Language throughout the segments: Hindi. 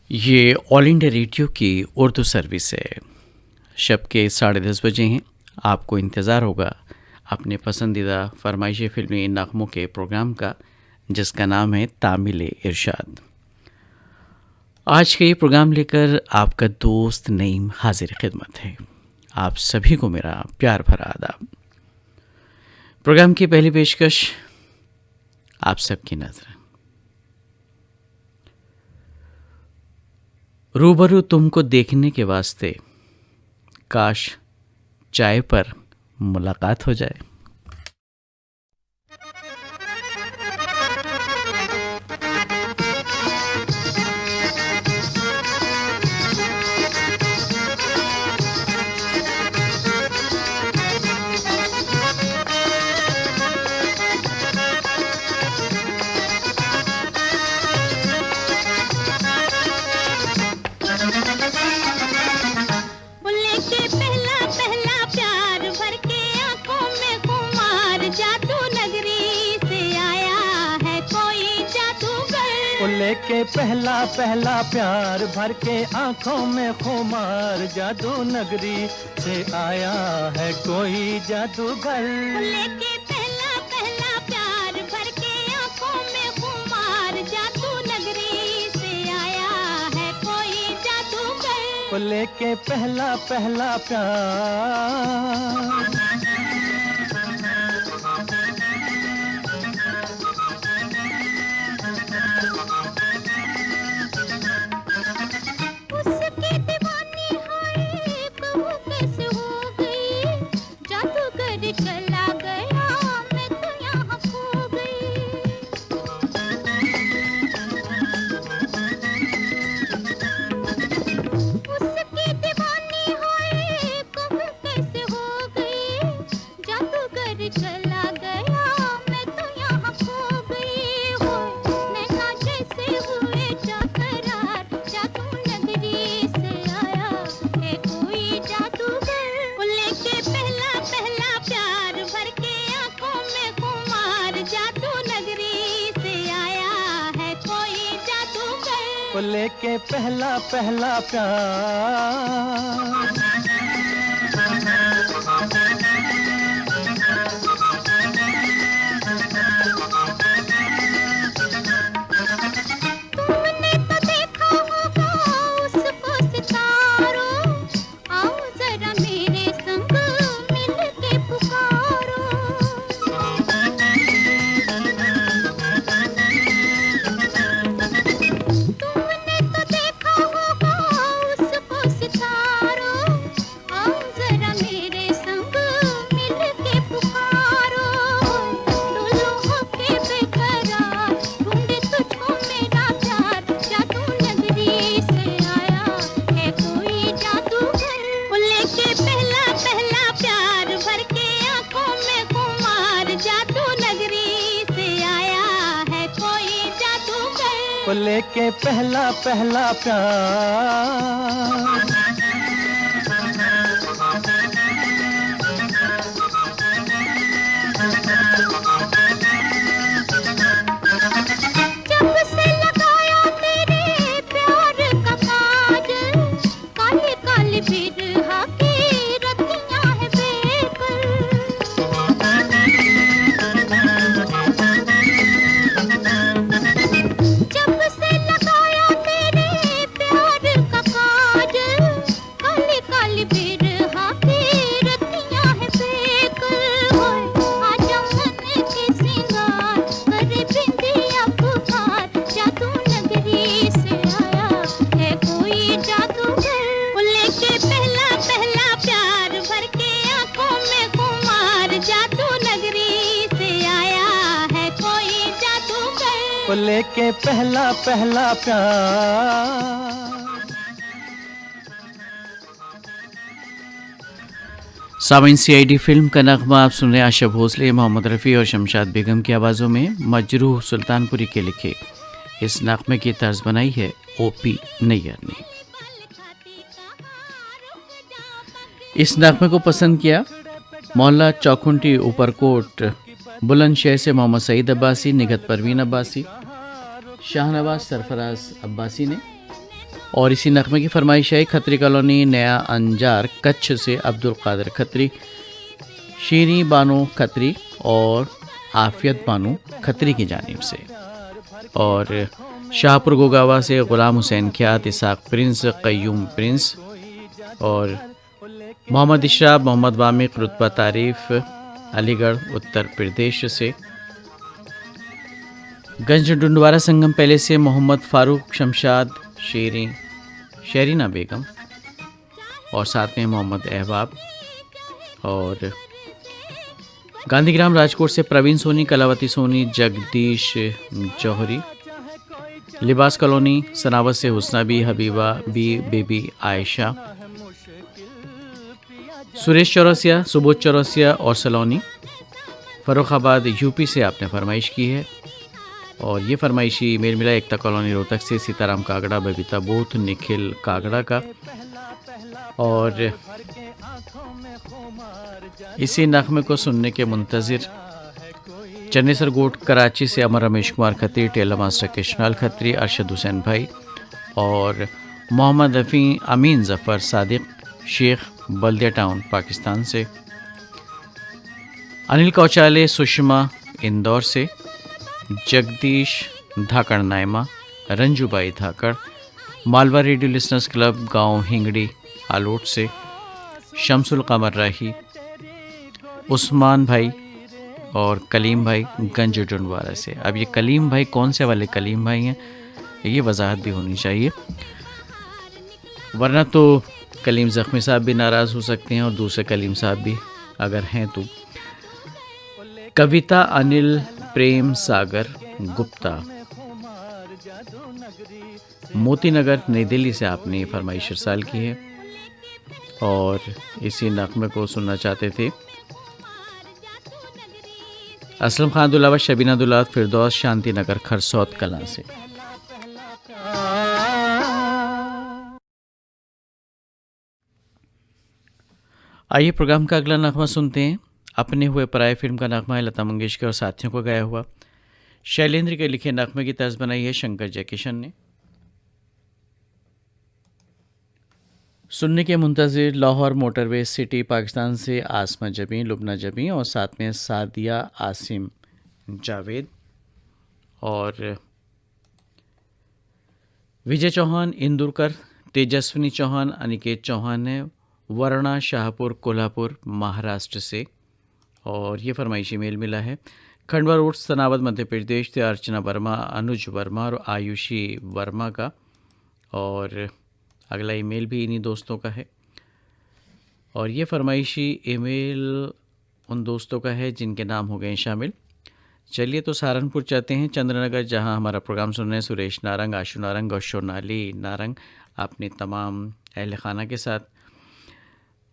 ये ऑल इंडिया रेडियो की उर्दू सर्विस है। शब के 10:30 बजे हैं। आपको इंतज़ार होगा अपने पसंदीदा फरमाइशी फिल्मी नग़मों के प्रोग्राम का, जिसका नाम है तामिल इरशाद। आज का ये प्रोग्राम लेकर आपका दोस्त नईम हाजिर खिदमत है। आप सभी को मेरा प्यार भरा आदाब। प्रोग्राम की पहली पेशकश आप सबकी नज़र। रूबरू तुमको देखने के वास्ते काश चाय पर मुलाकात हो जाए। के पहला पहला प्यार भर के आंखों में खुमार, जादू नगरी से आया है कोई जादूगर। लेके पहला पहला प्यार भर के आंखों में खुमार, जादू नगरी से आया है कोई जादूगर। लेके पहला पहला प्यार चला गया मैं तो यहाँ खो गई। उसकी दीवानी होए कब कैसे हो गई, जादूगर चला गया मैं तो यहाँ खो गई। हो नैना जैसे हुए जाकरार, जादू नगरी से आया है कोई जादूगर। लेके पहला पहला प्यार भर के आंखों में खुमार, जादू नगरी से आया है कोई जादूगर। लेके पहला पहला प्यार तुमने तो देखा होगा उसको सितारों, आओ जरा मेरे संग मिल के पुकारो। तुमने तो देखा होगा उसको सितारों, आओ जरा मेरे संग मिल के पुकारो। डोलो होके बेकरार, ढूंढे तुझको मेरा प्यार, जादू नगरी से आया है कोई जादूगर। लेके पहला पहला प्यार भर के आंखों में खुमार, जादू नगरी से आया है कोई जादूगर। लेके पहला पहला प्यार जब से लगाया तेरे प्यार का काजल, काली काली बिरहा की रतियां है बेकल। जब से लगाया तेरे प्यार का काजल, काली काली बिरहा की रतियां है बेकल। आजा मन के सिंगार करे बिंदिया पुकार, जादू नगरी से आया है कोई जादूगर। लेके पहला पहला प्यार भर के आंखों में खुमार, जादू नगरी से आया है कोई जादूगर। लेके पहला पहला प्यार सामिन CID फिल्म का नगमा आप सुन रहे हैं। आशा भोसले, मोहम्मद रफ़ी और शमशाद बेगम की आवाज़ों में मजरूह सुल्तानपुरी के लिखे इस नगमे की तर्ज बनाई है OP नैयर ने। इस नगमे को पसंद किया मोहल्ला चौखुंटी ऊपरकोट बुलंदशहर से मोहम्मद सईद अब्बासी, निगत परवीन अब्बासी, शाहनवाज सरफराज अब्बासी ने और इसी नगमे की फरमाइश है खत्री कॉलोनी नया अंजार कच्छ से अब्दुल कादिर खत्री, शीरी बानो खत्री और आफियत बानो खत्री की जानिब से। और शाहपुर गोगावा से ग़ुलाम हुसैन ख्यात, इसाक प्रिंस, क़य्यूम प्रिंस और मोहम्मद इशराब, मोहम्मद वामिक, रुतबा तारीफ़ अलीगढ़ उत्तर प्रदेश से। गंज डुंडवारा संगम पहले से मोहम्मद फ़ारूक, शमशाद, शेरीना बेगम और साथ में मोहम्मद अहबाब। और गांधीग्राम राजकोट से प्रवीण सोनी, कलावती सोनी, जगदीश जौहरी। लिबास कॉलोनी सनावत से हुस्ना बी, हबीबा बी, बेबी आयशा। सुरेश चौरसिया, सुबोध चौरसिया और सलोनी फ़र्रुखाबाद यूपी से आपने फरमाइश की है। और ये फरमाइशी ईमेल मिला एकता कॉलोनी रोहतक से सीताराम कागड़ा, बबीता बूथ, निखिल कागड़ा का। और इसी नगमे को सुनने के मुंतज़िर चन्नेसर गोट कराची से अमर रमेश कुमार खत्री, टेलर मास्टर कृष्णाल खत्री, अरशद हुसैन भाई और मोहम्मद रफ़ी अमीन ज़फ़र सादिक शेख, बल्दिया टाउन पाकिस्तान से। अनिल कौचाले, सुषमा इंदौर से। जगदीश धाकड़ नायमा, रंजूबाई धाकड़, मालवा रेडियो लिसनर्स क्लब गांव हिंगड़ी आलोट से। शमसुल कमर राही, उस्मान भाई और कलीम भाई गंज डुंडवारा से। अब ये कलीम भाई कौन से वाले कलीम भाई हैं, ये वजाहत भी होनी चाहिए, वरना तो कलीम ज़ख्मी साहब भी नाराज़ हो सकते हैं और दूसरे कलीम साहब भी अगर हैं तो। कविता अनिल प्रेम सागर गुप्ता, मोती नगर नई दिल्ली से आपने फरमाइश इरसाल की है और इसी नगमे को सुनना चाहते थे असलम खान दुलावत, शबीना दुलावत, फिरदौस, शांति नगर खरसौत कलां से। आइए प्रोग्राम का अगला नगमा सुनते हैं। अपने हुए पराए फिल्म का नगमा है लता मंगेशकर और साथियों को गाया हुआ। शैलेंद्र के लिखे नगमे की तर्ज बनाई है शंकर जयकिशन ने। सुनने के मुंतज़िर लाहौर मोटरवे सिटी पाकिस्तान से आसमा जबी, लुबना जबी और साथ में सादिया आसिम जावेद और विजय चौहान इंदुरकर, तेजस्विनी चौहान, अनिकेत चौहान है वरना शाहपुर कोल्हापुर महाराष्ट्र से। और ये फरमाइशी मेल मिला है खंडवा रोड सनावद मध्य प्रदेश से अर्चना वर्मा, अनुज वर्मा और आयुषी वर्मा का। और अगला ईमेल भी इन्हीं दोस्तों का है और ये फरमाइशी ईमेल उन दोस्तों का है जिनके नाम हो गए शामिल। चलिए तो सहारनपुर चलते हैं, चंद्रनगर, जहां हमारा प्रोग्राम सुन रहे हैं सुरेश नारंग, आशु नारंग और शोनाली नारंग अपने तमाम अहल खाना के साथ।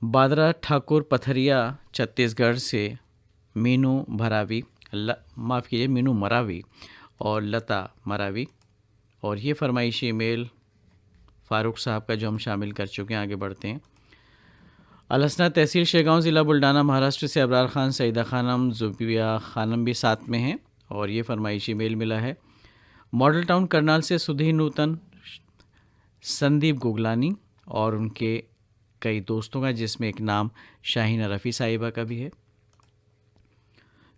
बादरा ठाकुर पथरिया छत्तीसगढ़ से मीनू भरावी, माफ़ कीजिए मीनू मरावी और लता मरावी। और ये फरमाइशी ईमेल फ़ारूक साहब का जो हम शामिल कर चुके हैं। आगे बढ़ते हैं। अलहसना तहसील शेगांव ज़िला बुल्डाना महाराष्ट्र से अबरार खान, सईदा खानम, जुबिया खानम भी साथ में हैं। और ये फरमाइशी मेल मिला है मॉडल टाउन करनाल से सुधी नूतन, संदीप गुगलानी और उनके कई दोस्तों का, जिसमें एक नाम शाहीना रफ़ी साहिबा का भी है।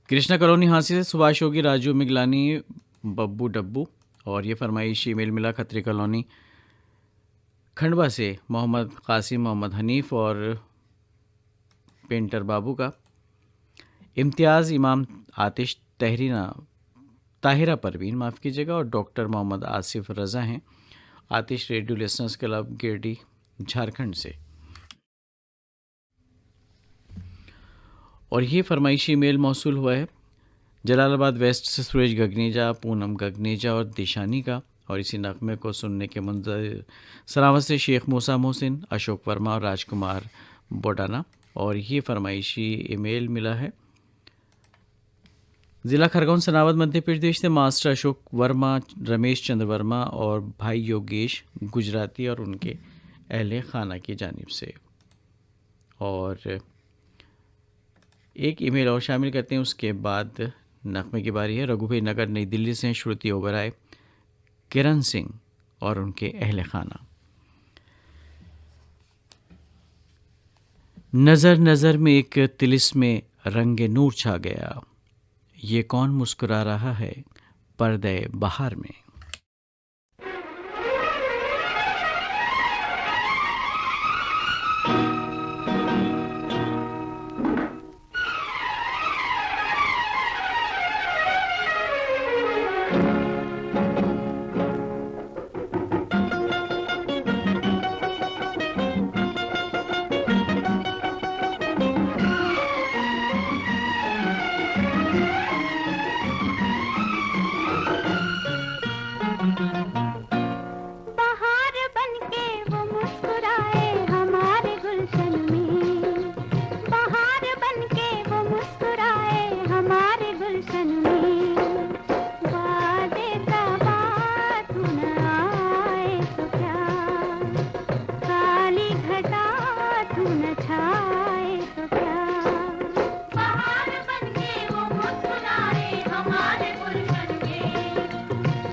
कृष्णा कॉलोनी हांसी से सुभाष योगी, राजू मिगलानी, बब्बू डब्बू। और ये फरमाइश ईमेल मिला खत्री कॉलोनी खंडवा से मोहम्मद कासिम, मोहम्मद हनीफ और पेंटर बाबू का। इम्तियाज़, इमाम आतिश, ताहिरा परवीन माफ़ कीजिएगा और डॉक्टर मोहम्मद आसिफ रज़ा हैं। Aatish radio listeners club Giridih Jharkhand से। और ये फरमाइशी मेल मौसूल हुआ है जलालाबाद वेस्ट से सुरेश गगनेजा, पूनम गगनेजा और दिशानी का। और इसी नगमे को सुनने के मुंतज़िर सरावत से शेख मूसा मोहसिन, अशोक वर्मा और राजकुमार बोडाना। और ये फरमाइशी ईमेल मिला है ज़िला खरगोन सनावद मध्य प्रदेश से मास्टर अशोक वर्मा, रमेश चंद्र वर्मा और भाई योगेश गुजराती और उनके अहले खाना की जानिब से। और एक ईमेल और शामिल करते हैं, उसके बाद नगमे की बारी है। रघुभाई नगर नई दिल्ली से श्रुति ओबराय, किरण सिंह और उनके अहले खाना। नज़र नज़र में एक तिलिस्मे रंगे नूर छा गया, ये कौन मुस्कुरा रहा है पर्दे बहार में। बहार बनके वो मुस्कुराए हमारे गुलशन में, बहार बनके वो मुस्कुराए हमारे गुलशन में। वादे का बात न आए तो क्या, काली घटा तू न छाए तो क्या। बहार बनके वो मुस्कुराए हमारे गुलशन में,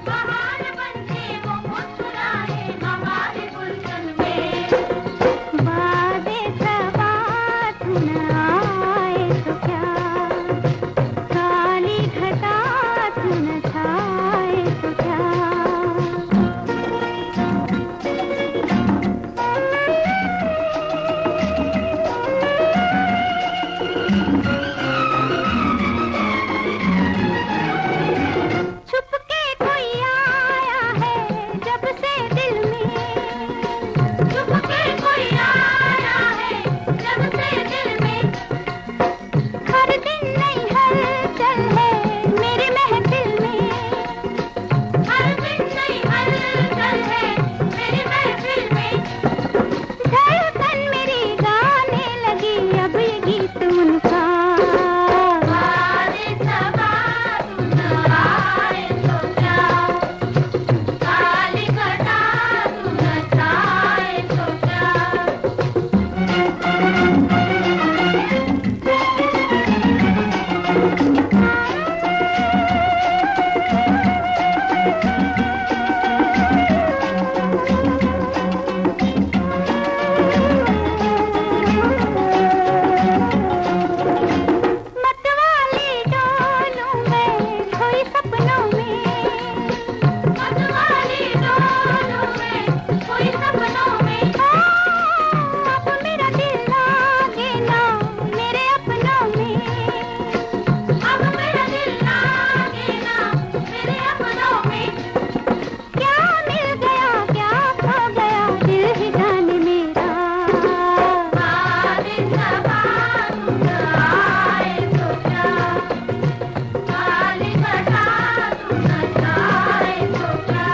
बहार बनके वो मुस्कुराए हमारे गुलशन में। वादे का बात न आए तो क्या, काली घटा तू न छाए तो क्या। छुप के कोई आया है जब से दिल में, छुप के कोई आया है जब से दिल में। हर दिन नई हलचल है मेरे महफिल में, हर दिन नई हलचल है मेरी महफिल में। धड़कन मेरी गाने लगी अब ये गीत उनका। वादे सबा तू न आए तो क्या, काली घटा तू न छाए तो क्या। मतवाली डोलूं मैं खोई सपनों में, मतवाली डोलूं मैं खोई सपनों में। अब मेरा दिल लागे ना मेरे अपनों में, अब मेरा दिल लागे ना मेरे अपनों में। क्या मिल गया क्या खो गया दिल ही जाने मेरा। वादे सबा तू न आए तो क्या, काली घटा तू न छाए तो क्या।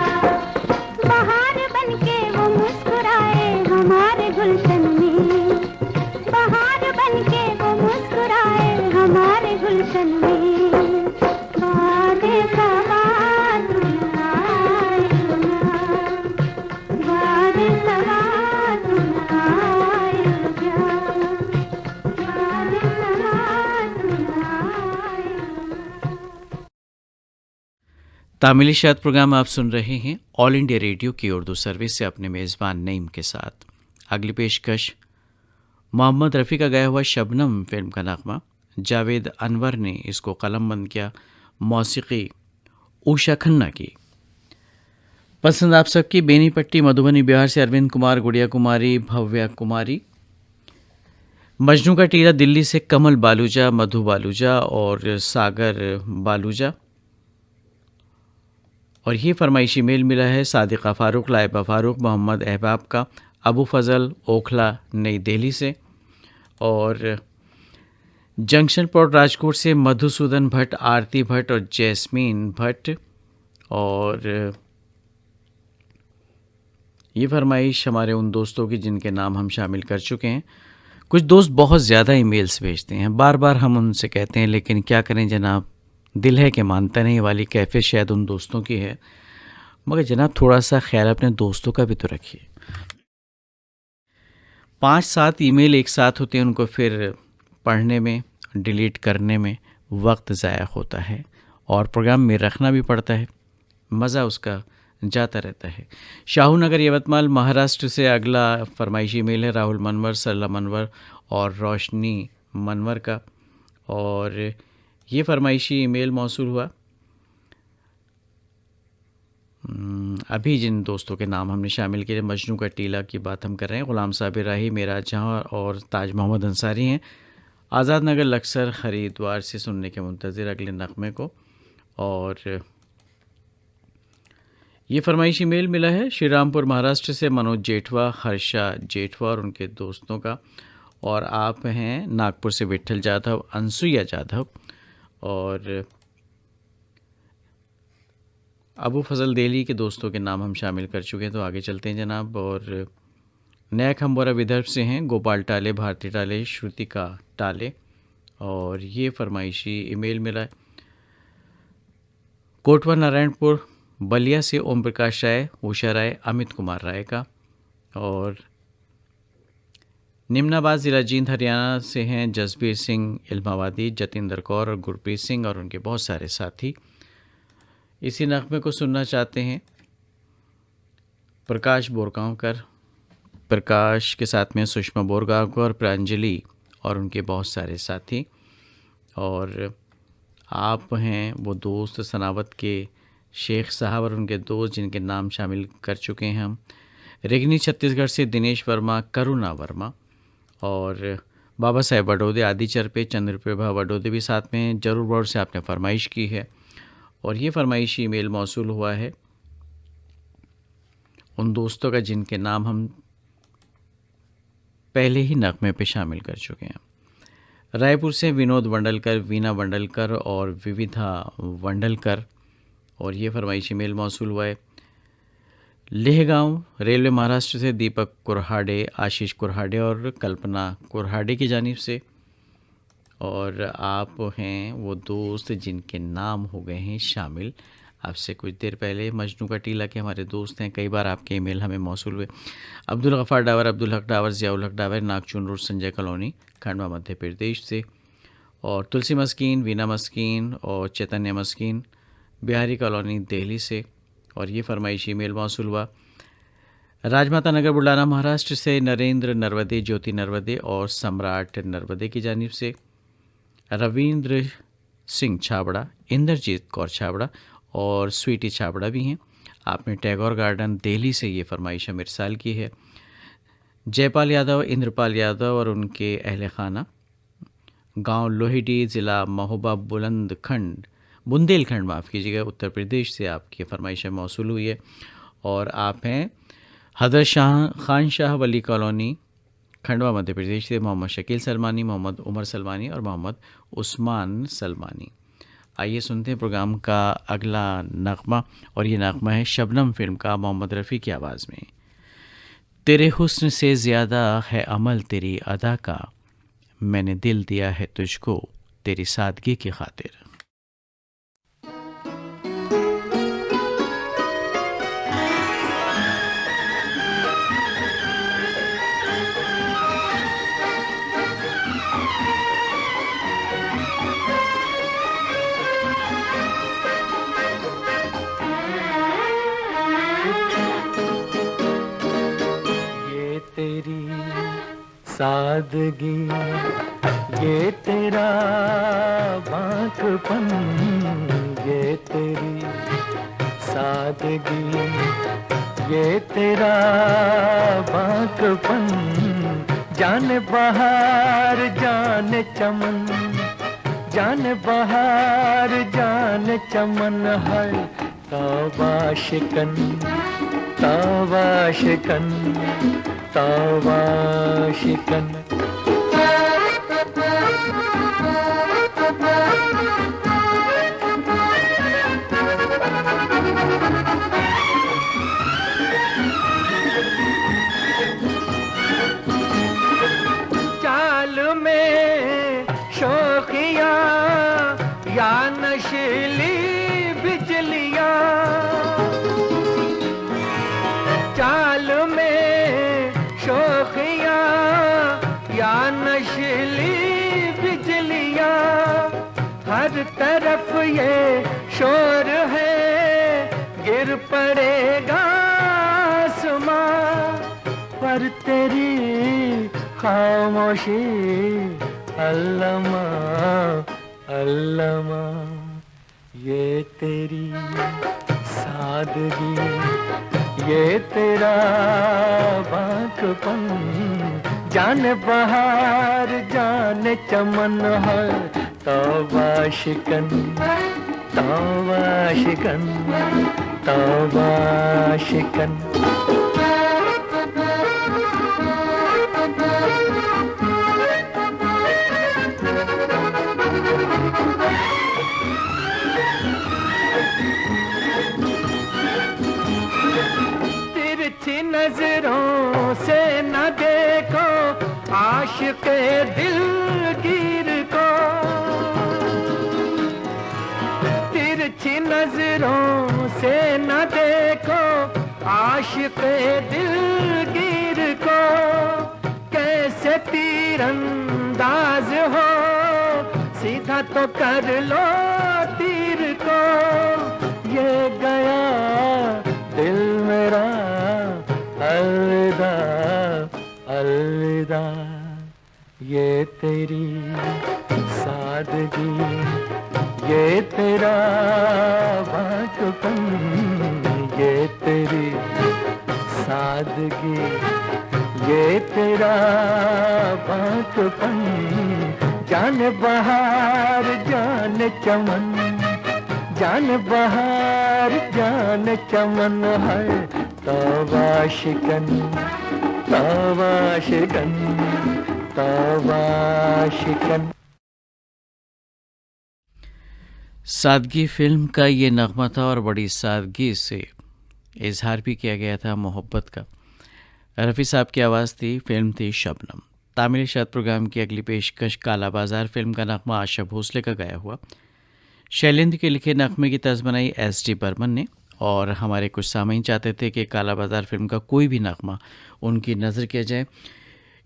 बहार बनके वो मुस्कुराए हमारे गुलशन में, बहार बनके वो मुस्कुराए हमारे गुलशन में। वादे का बात न आए तो क्या, वादे का बात न आए तो क्या, वादे का बात न आए तो क्या। तामिली शाद प्रोग्राम आप सुन रहे हैं ऑल इंडिया रेडियो की उर्दू सर्विस से अपने मेज़बान नईम के साथ। अगली पेशकश मोहम्मद रफ़ी का गाया हुआ शबनम फिल्म का नगमा। जावेद अनवर ने इसको कलमबंद किया, मौसीकी उषा खन्ना की। पसंद आप सबकी बेनी पट्टी मधुबनी बिहार से अरविंद कुमार, गुड़िया कुमारी, भव्या कुमारी। मजनू का टीला दिल्ली से कमल बालूजा, मधु बालूजा और सागर बालूजा। और ये फरमाइशी मेल मिला है सादिका फ़ारूक, लाइबा फ़ारूक, मोहम्मद अहबाब का, अबू फ़ज़ल ओखला नई दिल्ली से। और जंक्शन पोर्ट राजकोट से मधुसूदन भट्ट, आरती भट्ट और जैस्मीन भट्ट। और ये फरमाइश हमारे उन दोस्तों की जिनके नाम हम शामिल कर चुके हैं। कुछ दोस्त बहुत ज़्यादा ईमेल्स भेजते हैं, बार बार हम उनसे कहते हैं, लेकिन क्या करें जनाब, दिल है कि मानता नहीं वाली कैफियत शायद उन दोस्तों की है। मगर जनाब थोड़ा सा ख्याल अपने दोस्तों का भी तो रखिए। 5-7 ईमेल एक साथ होते हैं, उनको फिर पढ़ने में, डिलीट करने में वक्त ज़ाया होता है और प्रोग्राम में रखना भी पड़ता है। मज़ा उसका जाता रहता है। शाहूनगर यवतमाल महाराष्ट्र से अगला फरमाइशी ईमेल है राहुल मनवर, सरला मनवर और रोशनी मनवर का, और ये फरमाइशी ईमेल मौसूल हुआ अभी जिन दोस्तों के नाम हमने शामिल किए, मजनू का टीला की बात हम कर रहे हैं, ग़ुलाम साबिर राही, मेरा जहाँ और ताज मोहम्मद अंसारी हैं। आज़ाद नगर लक्सर हरिद्वार से सुनने के मुंतज़िर अगले नग़मे को। और ये फरमाइशी मेल मिला है श्री रामपुर महाराष्ट्र से मनोज जेठवा, हर्षा जेठवा और उनके दोस्तों का, और आप हैं नागपुर से विट्ठल जाधव, अनसुईया जाधव और अबू फजल देली के दोस्तों के नाम हम शामिल कर चुके हैं। तो आगे चलते हैं जनाब। और नया खम्बोरा विदर्भ से हैं गोपाल टाले, भारती टाले, श्रुतिका टाले, और ये फरमाइशी ईमेल मिला है कोटवा नारायणपुर बलिया से ओम प्रकाश राय, उषा राय, अमित कुमार राय का, और निम्नाबाद ज़िला जींद हरियाणा से हैं जसबीर सिंह इल्मावादी, जतिंदर कौर और गुरप्रीत सिंह और उनके बहुत सारे साथी। इसी नग़मे को सुनना चाहते हैं प्रकाश बोरगांवकर, प्रकाश के साथ में सुषमा बोरगांवकर, प्रांजलि और उनके बहुत सारे साथी, और आप हैं वो दोस्त सनावत के शेख साहब और उनके दोस्त जिनके नाम शामिल कर चुके हैं हम। रेगनी छत्तीसगढ़ से दिनेश वर्मा, करुणा वर्मा और बाबा साहेब वडोदे, आदिचर पे चंद्रप्रभा वडोदे भी साथ में हैं। जरूर बोर्ड से आपने फरमाइश की है और ये फरमाइशी ईमेल मौसूल हुआ है उन दोस्तों का जिनके नाम हम पहले ही नग़मे पे शामिल कर चुके हैं। रायपुर से विनोद वंडलकर, वीना वंडलकर और विविधा वंडलकर, और ये फरमाइशी मेल मौसूल हुआ है लेहगांव रेलवे महाराष्ट्र से दीपक कुरहाडे, आशीष कुरहाडे और कल्पना कुरहाडे की जानिब से, और आप हैं वो दोस्त जिनके नाम हो गए हैं शामिल आपसे कुछ देर पहले। मजनू का टीला के हमारे दोस्त हैं, कई बार आपके ईमेल हमें मौसूल हुए। अब्दुल गफ़ार डावर, अब्दुल हक डावर, ज़ियाउल हक डावर, नागचून रोड, संजय कॉलोनी, खंडवा, मध्य प्रदेश से, और तुलसी मस्कीन, वीना मस्कीन और चैतन्य मस्कीन, बिहारी कॉलोनी, दिल्ली से, और ये फरमाइशी ईमेल मौसूल हुआ राजमाता नगर बुल्ढाना महाराष्ट्र से नरेंद्र नरवदे, ज्योति नरवदे और सम्राट नरवदे की जानिब से। रविंद्र सिंह छाबड़ा, इंद्रजीत कौर छाबड़ा और स्वीटी छाबड़ा भी हैं। आपने टैगोर गार्डन दिल्ली से ये फरमाइश इरसाल की है। जयपाल यादव, इंद्रपाल यादव और उनके अहल खाना, गांव लोहिडी, ज़िला महोबा, बुंदेलखंड माफ़ कीजिएगा, उत्तर प्रदेश से आपकी फरमाइश मौसूल हुई है। और आप हैं हजरत खान शाह वली कॉलोनी, खंडवा, मध्य प्रदेश से मोहम्मद शकील सलमानी, मोहम्मद उमर सलमानी और मोहम्मद उस्मान सलमानी। आइए सुनते हैं प्रोग्राम का अगला नगमा, और ये नगमा है शबनम फिल्म का, मोहम्मद रफ़ी की आवाज़ में। तेरे हुस्न से ज़्यादा है अमल तेरी अदा का, मैंने दिल दिया है तुझको तेरी सादगी की खातिर। तेरी सादगी, ये तेरा बांकपन, ये तेरी सादगी, ये तेरा बांकपन, जान बहार जान चमन, जान बहार जान चमन है, तौबा शिकन, तौबा शिकन, तौबा शिकन। चाल में शोखिया या नशीली बिजलियां, चाल में शोखिया या नशीली बिजलियां, हर तरफ ये शोर है, गिर गिर पड़ेगा आसमां पर तेरी खामोशी अल्लमा अल्लमा, ये तेरी सादगी, ये तेरा बांकपन, जाने बहार जाने चमन है, तौबा शिकन तौबा शिकन तौबा शिकन। तिरछी नजरों से न देखो आशिक़े दिलगीर को, तिरछी नजरों से न देखो आशिक़े दिलगीर को, कैसे तीरंदाज हो सीधा तो कर लो तीर को, ये गया दिल मेरा अलविदा अलविदा, ये तेरी सादगी, ये तेरा बांकपन, ये तेरी सादगी, ये तेरा बांकपन, जाने बहार जाने चमन, जाने बहार जाने चमन है, तौबा शिकन तौबा शिकन तौबा शिकन। सादगी फिल्म का ये नगमा था और बड़ी सादगी से इजहार भी किया गया था मोहब्बत का। रफ़ी साहब की आवाज़ थी, फिल्म थी शबनम। तामिल शाद प्रोग्राम की अगली पेशकश काला बाज़ार फिल्म का नगमा आशा भोसले का गाया हुआ। शैलेंद्र के लिखे नगमे की तर्ज बनाई एस.डी. बर्मन ने, और हमारे कुछ सामीन चाहते थे कि काला बाज़ार फिल्म का कोई भी नगमा उनकी नज़र किया जाए।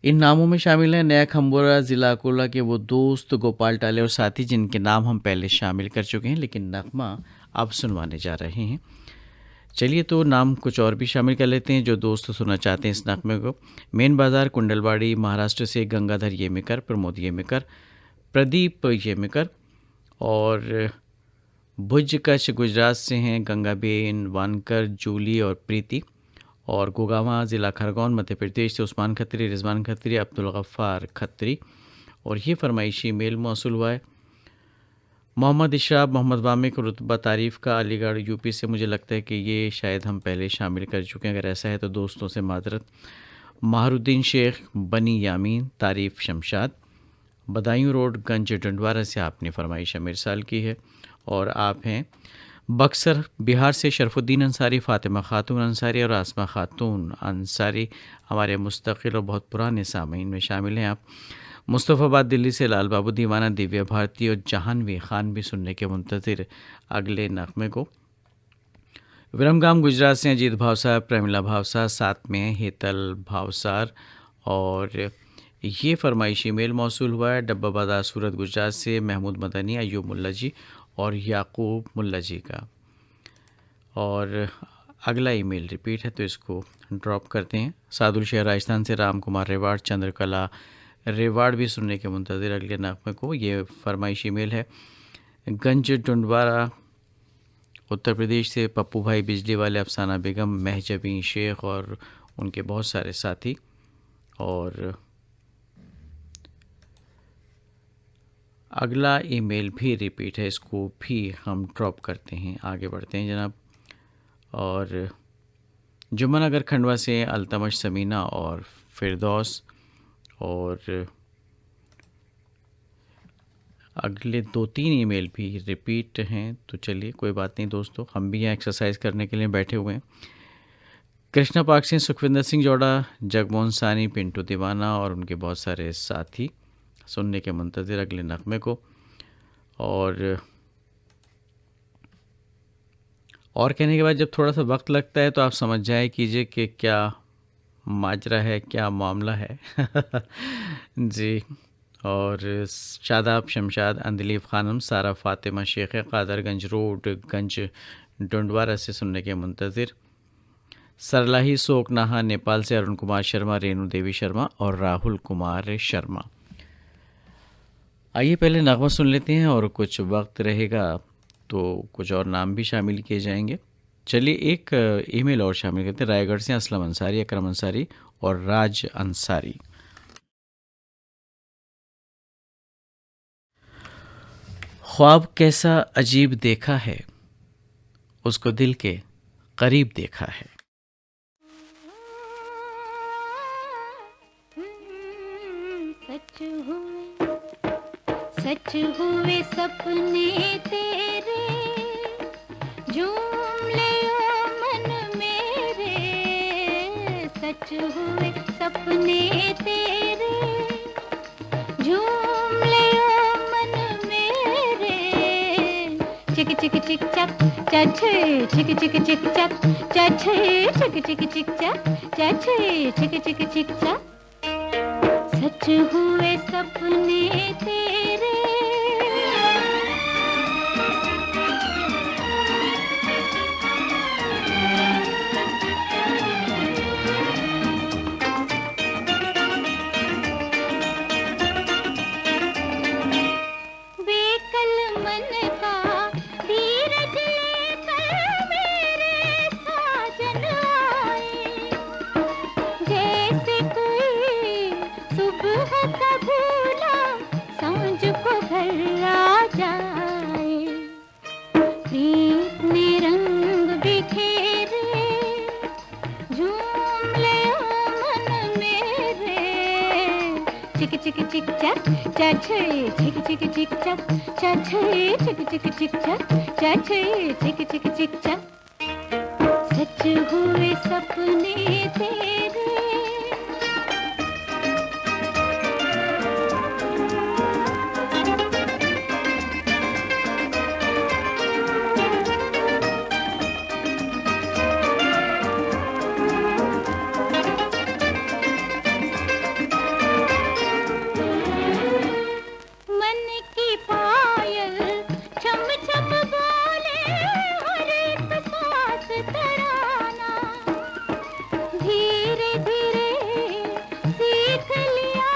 इन नामों में शामिल हैं नया खम्बोरा, ज़िला अकोला के वो दोस्त गोपाल टाले और साथी जिनके नाम हम पहले शामिल कर चुके हैं, लेकिन नगमा अब सुनवाने जा रहे हैं। चलिए तो नाम कुछ और भी शामिल कर लेते हैं जो दोस्त सुनना चाहते हैं इस नगमे को। मेन बाज़ार कुंडलवाड़ी महाराष्ट्र से गंगाधर येमेकर, प्रमोद येमेकर, प्रदीप येमेकर, और भुज कच्छ गुजरात से हैं गंगाबेन वानकर, जूली और प्रीति, और गोगावा ज़िला खरगोन मध्य प्रदेश से उस्मान खत्री, रिजवान खत्री, अब्दुल गफ्फार खत्री। और ये फरमाइशी मेल मौसूल हुआ है मोहम्मद इशराब, मोहम्मद वामिक, रुतबा तारीफ़ का, अलीगढ़ यूपी से। मुझे लगता है कि ये शायद हम पहले शामिल कर चुके हैं, अगर ऐसा है तो दोस्तों से माजरत। महारुद्दीन शेख, बनी यामीन, तारीफ़ शमशाद, बदायूं रोड गंज डंडवारा से आपने फरमाइश मिरसाल की है। और आप हैं बक्सर बिहार से शरफुद्दीन अंसारी, फ़ातिमा खातून अंसारी और आसमा खातून अंसारी हमारे मुस्तकिल और बहुत पुराने सामीन में शामिल हैं। आप मुस्तफ़ाबाद दिल्ली से लाल बाबू दीवाना, दिव्या भारती और जहानवी खान भी सुनने के मुंतज़िर अगले नगमे को। विरमगाम गुजरात से अजीत भावसार, प्रेमिला भावसार, साथ में हेतल भावसार, और ये फरमाइशी मेल मौसूल हुआ है डब्बा बाज़ार सूरत गुजरात से महमूद मदनी, अयूब मुल्ला जी और याकूब मुल्ला जी का। और अगला ईमेल रिपीट है तो इसको ड्रॉप करते हैं। सादुल शहर राजस्थान से राम कुमार रेवाड़, चंद्रकला रेवाड़ भी सुनने के मुंतज़िर अगले नगमे को। ये फरमाइशी ईमेल है गंज डुंडवारा उत्तर प्रदेश से पप्पू भाई बिजली वाले, अफसाना बेगम, महजबी शेख और उनके बहुत सारे साथी। और अगला ईमेल भी रिपीट है, इसको भी हम ड्रॉप करते हैं, आगे बढ़ते हैं जनाब। और जुम्मनगर खंडवा से अल्तमश समीना और फिरदौस। और अगले 2-3 ईमेल भी रिपीट हैं, तो चलिए कोई बात नहीं दोस्तों, हम भी यहाँ एक्सरसाइज करने के लिए बैठे हुए हैं। कृष्णा पार्क से सुखविंदर सिंह जोड़ा, जगमोहन सानी, पिंटू दीवाना और उनके बहुत सारे साथी सुनने के मुंतज़िर अगले नगमे को। और कहने के बाद जब थोड़ा सा वक्त लगता है तो आप समझ जाए कीजिए कि क्या माजरा है, क्या मामला है। जी। और शादाब शमशाद, अंदलीफ खानम, सारा फातिमा शेख, कादरगंज रोड गंज डुंडवारा से सुनने के मुंतज़िर। सरलाही शोक नाहा नेपाल से अरुण कुमार शर्मा, रेणु देवी शर्मा और राहुल कुमार शर्मा। आइए पहले नगमा सुन लेते हैं और कुछ वक्त रहेगा तो कुछ और नाम भी शामिल किए जाएंगे। चलिए एक ईमेल और शामिल करते हैं। रायगढ़ से असलम अंसारी, अकरम अंसारी और राज अंसारी। ख्वाब कैसा अजीब देखा है, उसको दिल के करीब देखा है। सच हुए सपने तेरे, झूम ले ओ मन मेरे। सच हुए सपने तेरे, झूम ले ओ मन मेरे। चिक चिक चिक चक चछे, चिक चिक चिक चक चछे, चिक चिक चिक चक चछे, चिक चिक चिक चक। सच हुए सपने तेरे। बेकल मन का धीरज लेकर मेरे साजन आए, जैसे कोई सुबह का भूला सांझ को घर आ जाए। प्रीत ने रंग बिखेरे, झूम ले ओ मन मेरे। चिक चिक चिक चक चछे, चिक चिक चिक चक चछे, चिक चिक चिक चक चछे, चिक चिक चिक चक। सच हुए सपने तेरे। मन की पायल छम छम बोले, हर एक सांस तराना। धीरे धीरे सीख लिया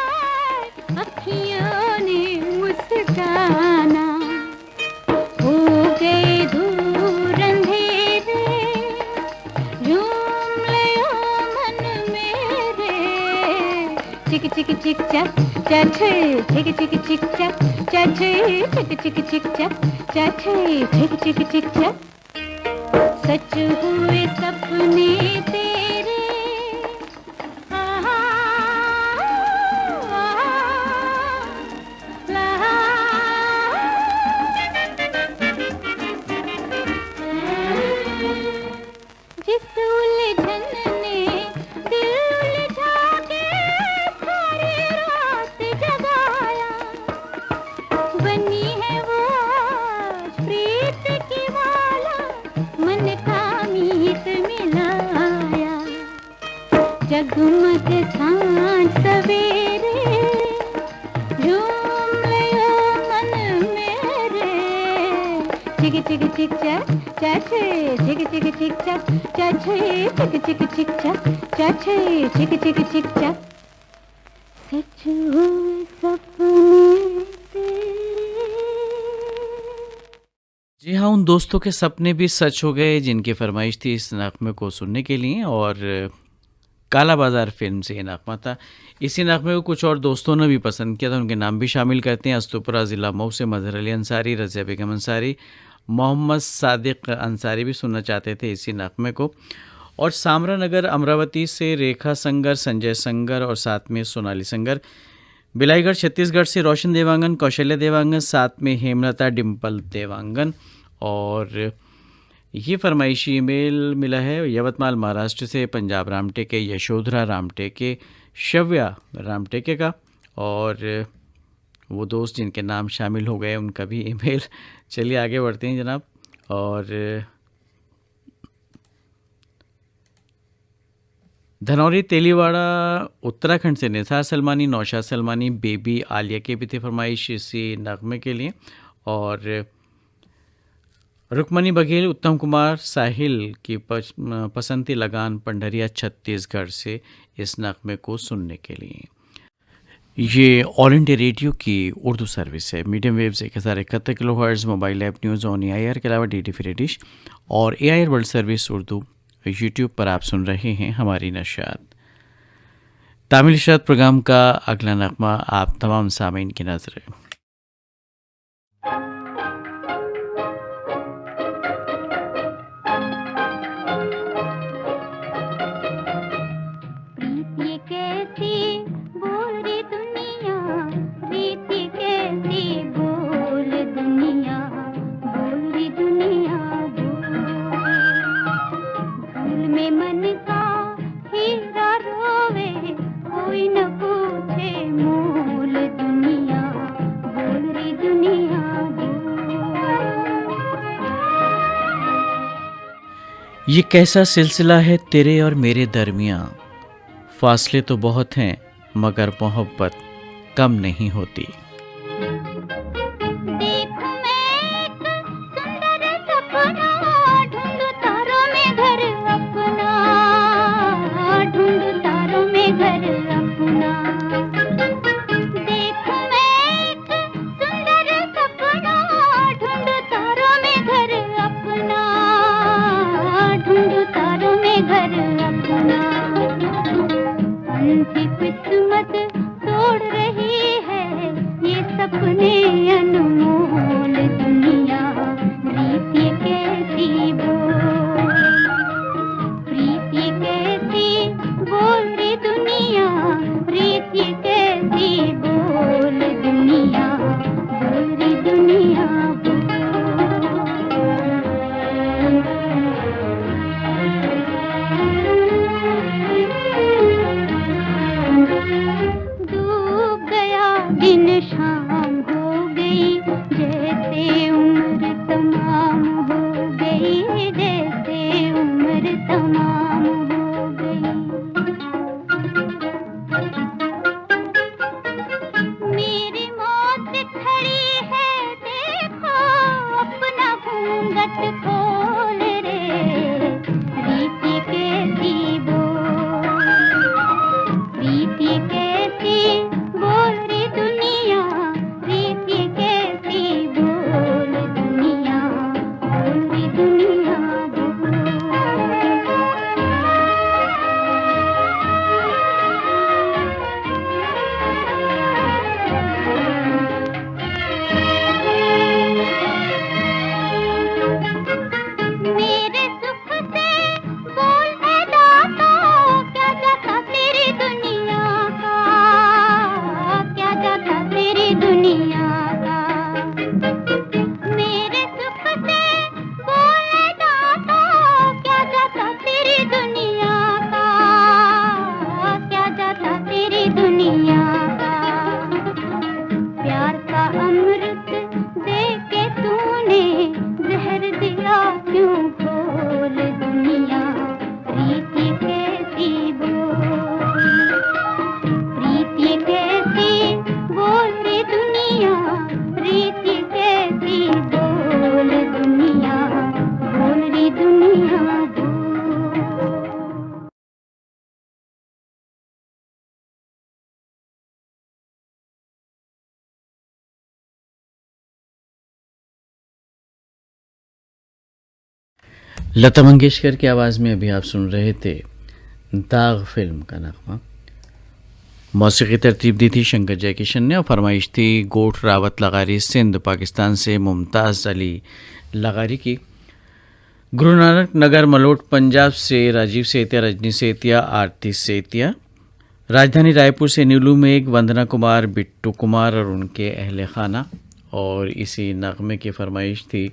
अखियों ने मुस्काना। हो गए दूर अंधेरे, झूम ले ओ मन मेरे। चिक चिक चिक चक चछे, चिक चिक चिक चक चछे, चिक चिक चिक चक चछे, चिक चिक चिक चक। सच हुए सपने तेरे। आहा, आहा, जिस उलझन ने दिल उलझा के सारी रात जगाया, बनी है वो आज प्रीत की माला, मन का मीत मिलाया। जगमग सांझ सवेरे, झूम ले ओ मन मेरे। चिक चिक चिक चक चछे, चिक चिक चिक चक चछे, चिक चिक चिक चक चछे, चिक चिक चिक चक। सच हुए सपने तेरे। जी हाँ, उन दोस्तों के सपने भी सच हो गए जिनकी फरमाइश थी इस नगमे को सुनने के लिए, और काला बाजार फिल्म से ये नगमा था। इसी नगमे को कुछ और दोस्तों ने भी पसंद किया था, उनके नाम भी शामिल करते हैं। अस्तुपुरा ज़िला मऊ से मजहर अली अंसारी, रज़िया बेगम अंसारी, मोहम्मद सादिक अंसारी भी सुनना चाहते थे इसी नगमे को। और सामरा नगर अमरावती से रेखा संगर, संजय संगर और साथ में सोनाली संगर। बिलाईगढ़ छत्तीसगढ़ से रोशन देवांगन, कौशल्य देवांगन, साथ में हेमलता डिम्पल देवांगन। और ये फरमाइशी ईमेल मिला है यवतमाल महाराष्ट्र से पंजाब रामटेके, यशोधरा रामटेके, शव्या रामटेके का, और वो दोस्त जिनके नाम शामिल हो गए उनका भी ईमेल। चलिए आगे बढ़ते हैं जनाब। और धनौरी तेलीवाड़ा उत्तराखंड से निसार सलमानी, नौशाद सलमानी, बेबी आलिया के भी थे फरमाइश इसी नगमे के लिए। और रुक्मणी बघेल, उत्तम कुमार, साहिल की पसंदी लगान पंडरिया छत्तीसगढ़ से इस नगमे को सुनने के लिए। ये ऑल इंडिया रेडियो की उर्दू सर्विस है। Medium waves 1071 kilohertz, mobile app news on AIR के अलावा DT फ्री डिश और AIR world service Urdu YouTube पर आप सुन रहे हैं हमारी नशात। तामिल नशात प्रोग्राम का अगला नगमा आप तमाम सामीन की नज़र। ये कैसा सिलसिला है तेरे और मेरे दरमियाँ, फासले तो बहुत हैं मगर मोहब्बत कम नहीं होती। लता मंगेशकर की आवाज़ में अभी आप सुन रहे थे दाग फिल्म का नगमा। मौसीकी तरतीब दी थी शंकर जयकिशन ने और फरमाइश थी गोठ रावत लगारी सिंध पाकिस्तान से मुमताज़ अली लगारी की। गुरु नानक नगर मलोट पंजाब से राजीव सेतिया, रजनी सेतिया, आरती सेतिया। राजधानी रायपुर से नीलू मेघ, वंदना कुमार, बिट्टू कुमार और उनके अहले खाना। और इसी नगमे की फरमाइश थी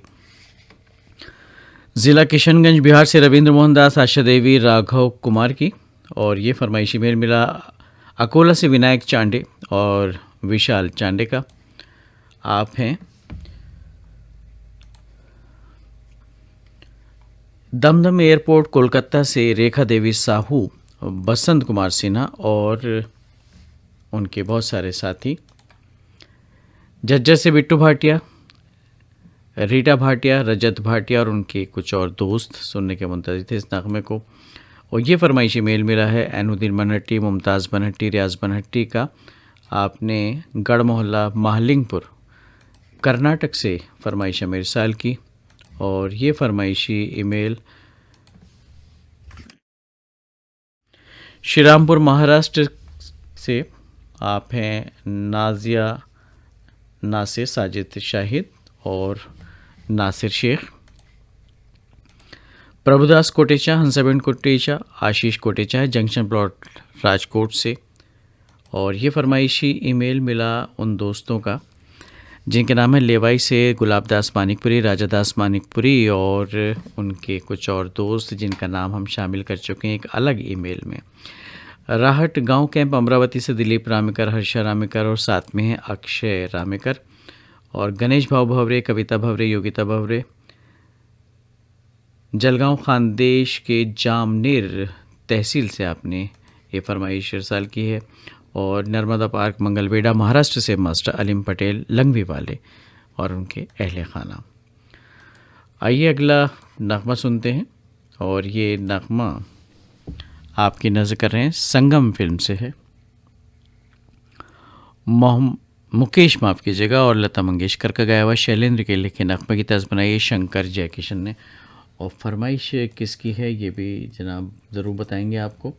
ज़िला किशनगंज बिहार से रविंद्र मोहन दास, आशा देवी, राघव कुमार की। और ये फरमाइशी मेल मिला अकोला से विनायक चांडे और विशाल चांडे का। आप हैं दमदम एयरपोर्ट कोलकाता से रेखा देवी साहू, बसंत कुमार सिन्हा और उनके बहुत सारे साथी। जज्जर से बिट्टू भाटिया, रीटा भाटिया, रजत भाटिया और उनके कुछ और दोस्त सुनने के मुंतज़िर थे इस नगमे को। और ये फरमाइशी मेल मिला है एनुद्दीन बनहट्टी, मुमताज़ बनहट्टी, रियाज बनहट्टी का। आपने गढ़ मोहल्ला महालिंगपुर कर्नाटक से फरमाइश मेरे साल की। और ये फरमाइशी ईमेल श्रीरामपुर महाराष्ट्र से आप हैं नाजिया नासिर, साजिद शाहिद और नासिर शेख, प्रभुदास कोटेचा, हंसाबेन कोटेचा, आशीष कोटेचा है जंक्शन प्लॉट राजकोट से। और ये फरमाइशी ईमेल मिला उन दोस्तों का जिनके नाम है लेवाई से गुलाबदास मानिकपुरी, राजादास मानिकपुरी और उनके कुछ और दोस्त जिनका नाम हम शामिल कर चुके हैं एक अलग ईमेल में। राहट गांव कैंप अमरावती से दिलीप रामेकर, हर्षा रामेकर और साथ में है अक्षय रामेकर और गणेश भाव भवरे, कविता भवरे, योगिता भवरे। जलगांव खानदेश के जामनेर तहसील से आपने ये फरमाइश इरसाल की है। और नर्मदा पार्क मंगलवेड़ा महाराष्ट्र से मास्टर अलीम पटेल लंगवी वाले और उनके अहले खाना। आइए अगला नगमा सुनते हैं और ये नगमा आपकी नज़र कर रहे हैं संगम फिल्म से है। मुकेश माफ़ कीजिएगा और लता मंगेशकर का गाया हुआ शैलेंद्र के लिखे नगमे की तर्ज बनाई है शंकर जयकिशन ने। और फरमाइश किसकी है ये भी जनाब ज़रूर बताएंगे आपको।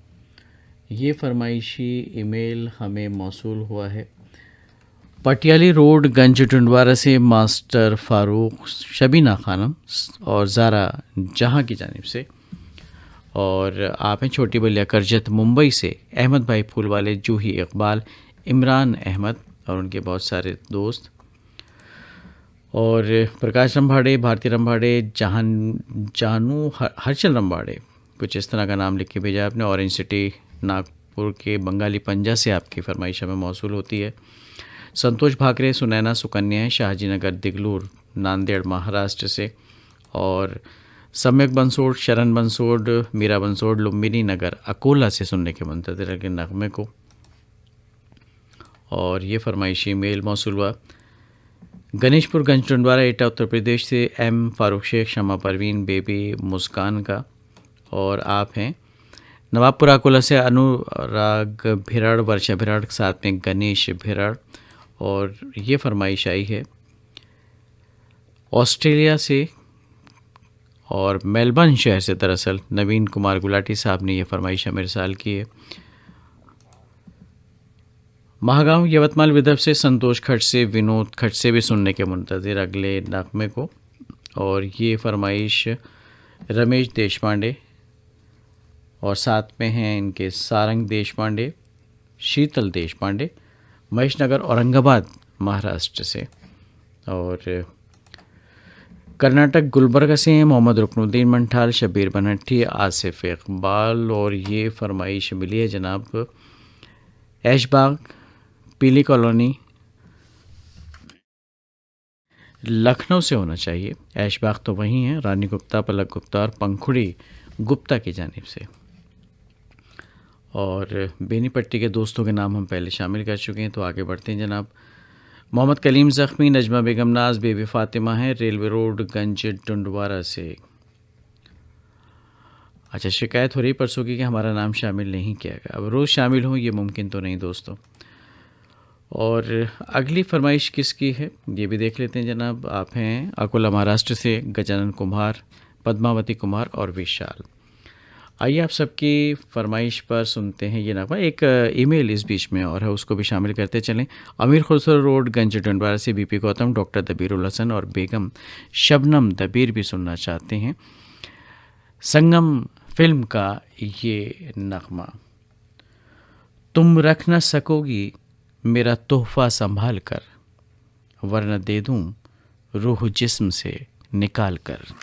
ये फरमाइशी ईमेल हमें मौसूल हुआ है पटियाली रोड गंज टुंडवारा से मास्टर फ़ारूक, शबीना खानम और ज़ारा जहां की जानिब से। और आप हैं छोटी बलिया करजत मुंबई से अहमद भाई फूल वाले, जूही इकबाल, इमरान अहमद और उनके बहुत सारे दोस्त। और प्रकाश रंभाड़े, भारती रंभाड़े, जानू हर्षल रंभाड़े, कुछ इस तरह का नाम लिख के भेजा आपने। ऑरेंज सिटी नागपुर के बंगाली पंजा से आपकी फरमाइश हमें मौसूल होती है। संतोष भाकरे, सुनैना सुकन्या, शाहजी नगर दिगलूर नांदेड़ महाराष्ट्र से। और सम्यक बंसोड़, शरण बंसोड़, मीरा बंसोड़, लुम्बिनी नगर अकोला से सुनने के मुंतज़िर के नगमे को। और ये फरमाइशी मेल मौसूल हुआ गणेशपुर गंज टुंडवारा एटा उत्तर प्रदेश से एम फारूक शेख, शमा परवीन, बेबी मुस्कान का। और आप हैं नवाबपुरा अकोला से अनुराग भिराड़, वर्षा भिराड़, साथ में गणेश भिराड़। और ये फरमाइश आई है ऑस्ट्रेलिया से और मेलबर्न शहर से दरअसल नवीन कुमार गुलाटी साहब ने यह फरमाइश मेरे साल की है। महागांव यवतमाल विदर्भ से संतोष खट से, विनोद खट से भी सुनने के मुंतज़िर अगले नगमे को। और ये फरमाइश रमेश देशपांडे और साथ में हैं इनके सारंग देशपांडे, शीतल देशपांडे, महेश नगर औरंगाबाद महाराष्ट्र से। और कर्नाटक गुलबर्गा से हैं मोहम्मद रुकनुद्दीन मंठाल, शबीर बनहट्टी, आसिफ इकबाल। और ये फरमाइश मिली है जनाब ऐशबाग, पीली कॉलोनी, लखनऊ से होना चाहिए। ऐशबाग तो वहीं है, रानी गुप्ता, पलक गुप्ता और पंखुड़ी गुप्ता की जानिब से। और बेनीपट्टी के दोस्तों के नाम हम पहले शामिल कर चुके हैं, तो आगे बढ़ते हैं जनाब। मोहम्मद कलीम ज़ख्मी, नजमा बेगम नाज, बेबी फ़ातिमा है रेलवे रोड गंज टुंडवारा से। अच्छा, शिकायत हो रही परसों की कि हमारा नाम शामिल नहीं किया गया। अब रोज़ शामिल हो ये मुमकिन तो नहीं दोस्तों। और अगली फरमाइश किसकी है ये भी देख लेते हैं जनाब। आप हैं अकोला महाराष्ट्र से गजानन कुमार, पद्मावती कुमार और विशाल। आइए आप सबकी फरमाइश पर सुनते हैं ये नगमा। एक ईमेल इस बीच में और है, उसको भी शामिल करते चलें। अमीर खुसरो रोड गंज टंडवारा से बीपी गौतम, डॉक्टर दबीरुल हसन और बेगम शबनम दबीर भी सुनना चाहते हैं संगम फिल्म का ये नगमा। तुम रख न सकोगी मेरा तोहफा संभाल कर, वरना दे दूं रूह जिस्म से निकाल कर।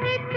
एक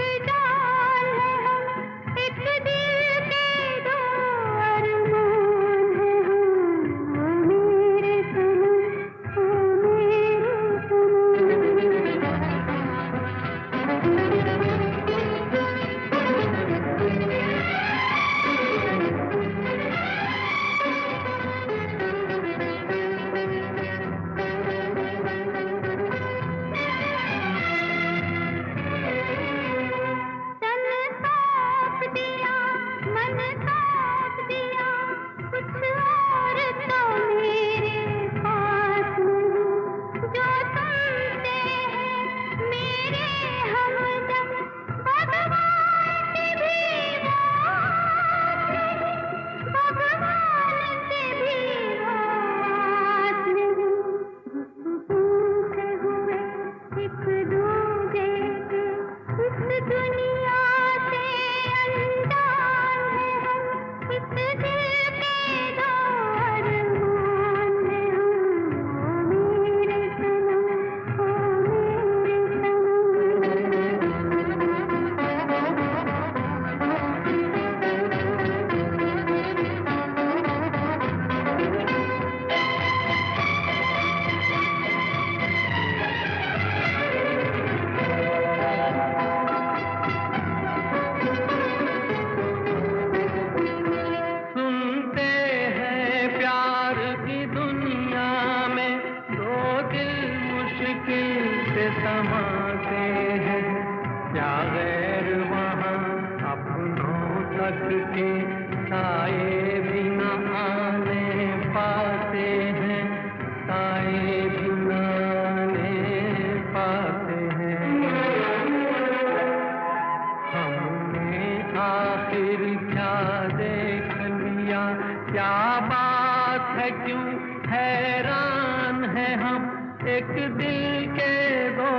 क्या बात है क्यों हैरान है हम, एक दिल के दो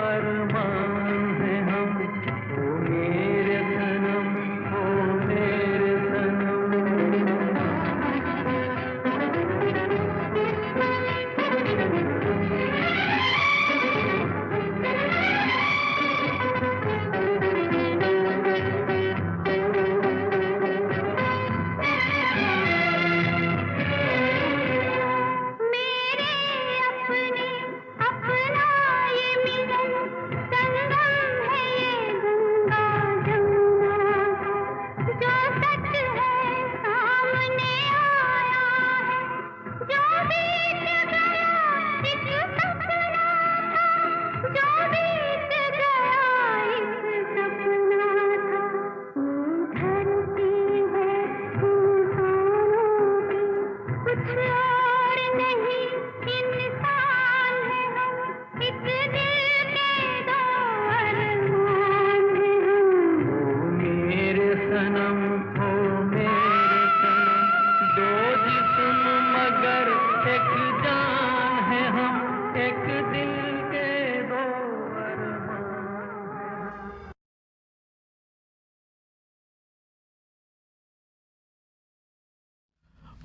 अरमान है हम। ओ मेरे सनम, ओ मेरे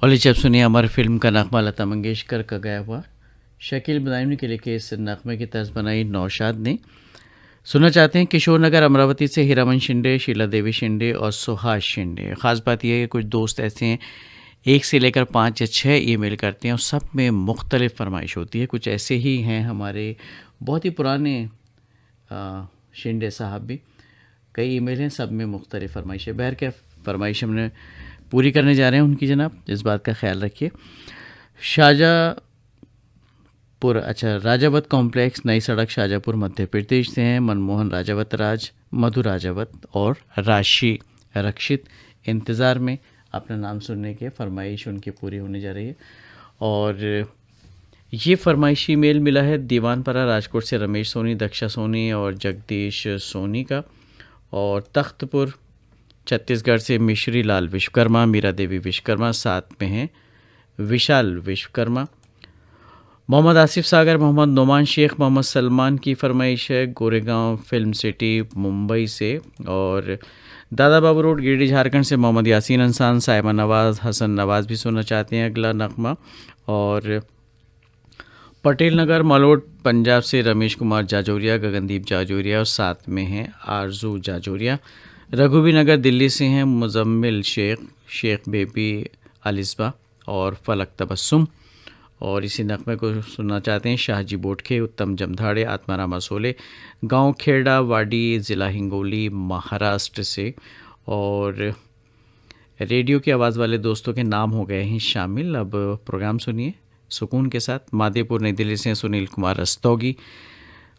और जब सुनिए अमर फिल्म का नगमा लता मंगेशकर का गाया हुआ, शकील बदायूनी के लिए इस नगमे की तर्ज बनाई नौशाद ने। सुनना चाहते हैं किशोर नगर अमरावती से हीरामन शिंदे, शीला देवी शिंदे और सुहास शिंदे। ख़ास बात यह है कि कुछ दोस्त ऐसे हैं 1 से लेकर 5 या 6 ईमेल करते हैं और सब में मुख्तलिफ फरमाइश होती है। कुछ ऐसे ही हैं हमारे बहुत ही पुराने शिंदे साहब भी, कई ईमेल हैं, सब में मुख्तलिफ फरमाइश है। बहर क्या फरमाइश हमने पूरी करने जा रहे हैं उनकी, जनाब इस बात का ख्याल रखिए। शाहजहाँपुर, अच्छा, राजावत कॉम्प्लेक्स, नई सड़क, शाहजहाँपुर मध्य प्रदेश से हैं मनमोहन राजावत, राज, मधु राजावत और राशि रक्षित। इंतज़ार में अपना नाम सुनने के, फरमाइश उनकी पूरी होने जा रही है। और ये फरमाइशी मेल मिला है दीवानपरा राजकोट से रमेश सोनी, दक्षा सोनी और जगदीश सोनी का। और तख्तपुर छत्तीसगढ़ से मिश्री लाल विश्वकर्मा, मीरा देवी विश्वकर्मा, साथ में हैं विशाल विश्वकर्मा। मोहम्मद आसिफ सागर, मोहम्मद नोमान शेख, मोहम्मद सलमान की फरमाइश है गोरेगांव फिल्म सिटी मुंबई से। और दादा बाबू रोड गिरिडीह झारखंड से मोहम्मद यासीन इंसान, साइमा नवाज़, हसन नवाज़ भी सुनना चाहते हैं अगला नगमा। और पटेल नगर मलोट पंजाब से रमेश कुमार जाजौरिया, गगनदीप जाजौरिया और साथ में हैं आरजू जाजौरिया। रघुबी नगर दिल्ली से हैं मुजम्मिल शेख, शेख बेबी अलिस्बा और फलक तबस्सुम। और इसी नगमे को सुनना चाहते हैं शाहजी बोटखे, उत्तम जमधाड़े, आत्माराम असोले, गांव खेड़ा वाडी, ज़िला हिंगोली, महाराष्ट्र से। और रेडियो की आवाज़ वाले दोस्तों के नाम हो गए हैं शामिल। अब प्रोग्राम सुनिए सुकून के साथ। मादेपुर नई दिल्ली से सुनील कुमार रस्तोगी,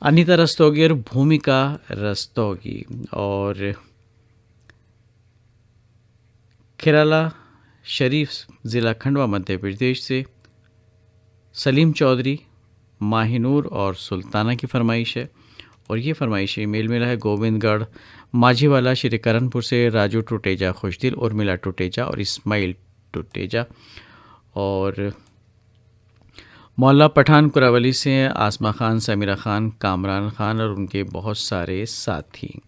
अनीता रस्तोगी और भूमिका रस्तोगी। और केरला शरीफ ज़िला खंडवा मध्य प्रदेश से सलीम चौधरी, माहिनूर और सुल्ताना की फरमाइश है। और ये फरमाइश ईमेल मिला है गोविंदगढ़ माझीवाला श्री करणपुर से राजू टुटेजा खुशदिल, उर्मिला टुटेजा और इस्माइल टुटेजा। और मौला पठान कुरावली से आसमा खान, समीरा खान, कामरान खान और उनके बहुत सारे साथी।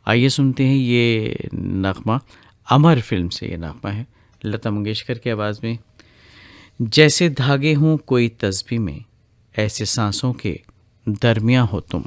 आइए सुनते हैं ये नगमा, अमर फिल्म से ये नगमा है लता मंगेशकर की आवाज़ में। जैसे धागे हों कोई तस्बीह में, ऐसे सांसों के दरमियां हो तुम।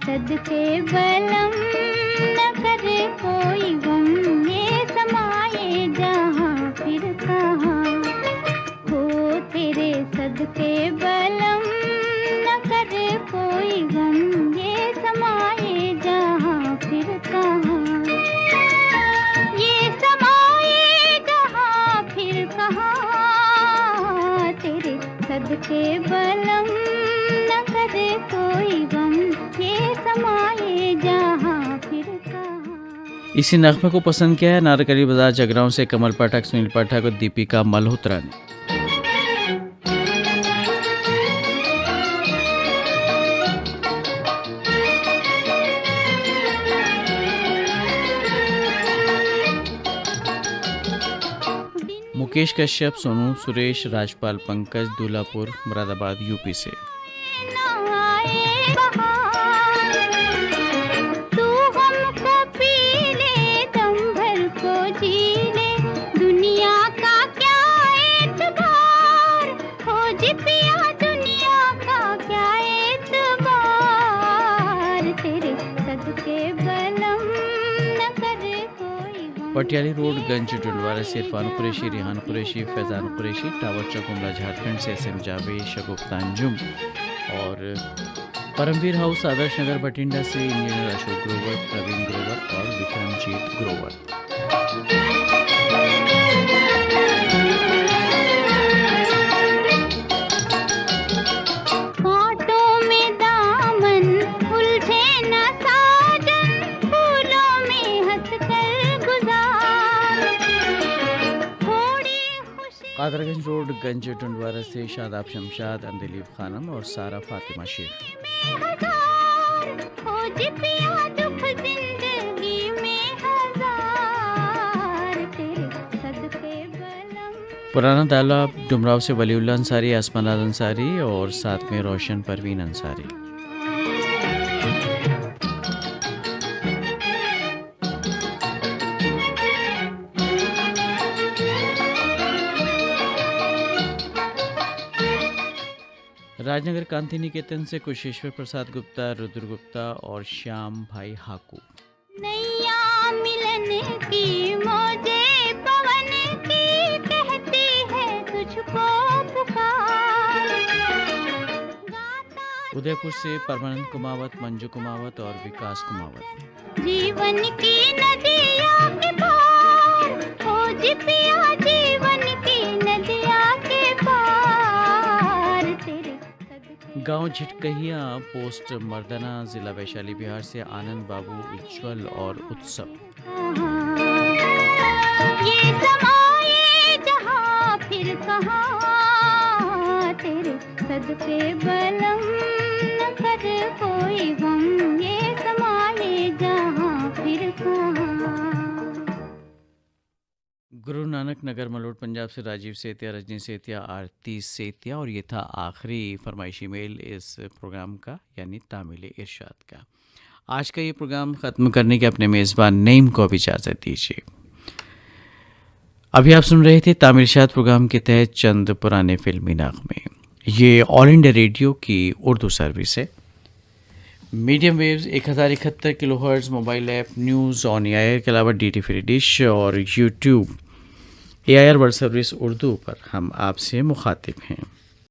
सदके बलम न करे कोई गम, ये समाये जहाँ फिर कहाँ हो। तेरे सदके बलम न करे कोई गम, ये समाये जहाँ फिर कहाँ, ये समाये जहाँ फिर कहाँ। तेरे सदके बलम न करे कोई गम, ये समाये इसी नगमे को पसंद किया है नारकली बाजार जगरांव से कमल पाठक, सुनील पाठक और दीपिका मल्होत्रा ने। मुकेश कश्यप, सोनू सुरेश, राजपाल पंकज, दूल्हापुर मुरादाबाद यूपी से। पटियाली रोड गंज डुंडवारा से इरफान कुरैशी, रिहान कुरैशी, फैजान कुरैशी, टावर चौक उमला झारखंड से एसएम जावेद, शगुफ्ता अंजुम और परमवीर हाउस आदर्श नगर बठिंडा से इंजीनियर अशोक ग्रोवर, प्रवीण ग्रोवर और विक्रमजीत ग्रोवर। कादरगंज रोड गंज डुंडवारा से शादाब शमशाद, अंदलीब खानम और सारा फातिमा शेख। पुराना तालाब डुमराव से वलीउल्लाह अंसारी, आसमानाद अंसारी और साथ में रोशन परवीन अंसारी। राजनगर कांति निकेतन से कुशेश्वर प्रसाद गुप्ता, रुद्र गुप्ता और श्याम भाई हाकू। नैया मिलन की मौजे पवन की कहती है तुझको पुकार। उदयपुर से परमानंद कुमावत, मंजू कुमावत और विकास कुमावत। जीवन की नदिया के पार हो जी पिया, जीवन की नदिया के पार तेरे। गांव झिटकहिया पोस्ट मर्दाना, जिला वैशाली बिहार से आनंद बाबू, उज्जवल और उत्सव। ये समाये जहां फिर कहां, तेरे सदके बलम न कर कोई गम। ये समाये जहां फिर कहां। गुरु नानक नगर मलोट पंजाब से राजीव सेतिया, रजनी सेतिया, आरती सेतिया और ये था आखिरी फरमाइशी मेल इस प्रोग्राम का यानी तामिल इरशाद का। आज का ये प्रोग्राम ख़त्म करने के अपने मेज़बान नईम को भी इजाज़त दीजिए। अभी आप सुन रहे थे तामिल इरशाद प्रोग्राम के तहत चंद पुराने फिल्मी नग़मे। ये ऑल इंडिया रेडियो की उर्दू सर्विस है। Medium waves 1071 kilohertz, mobile app news on air के अलावा DT फ्री डिश और YouTube AIR world service Urdu पर हम आपसे मुखातिब हैं।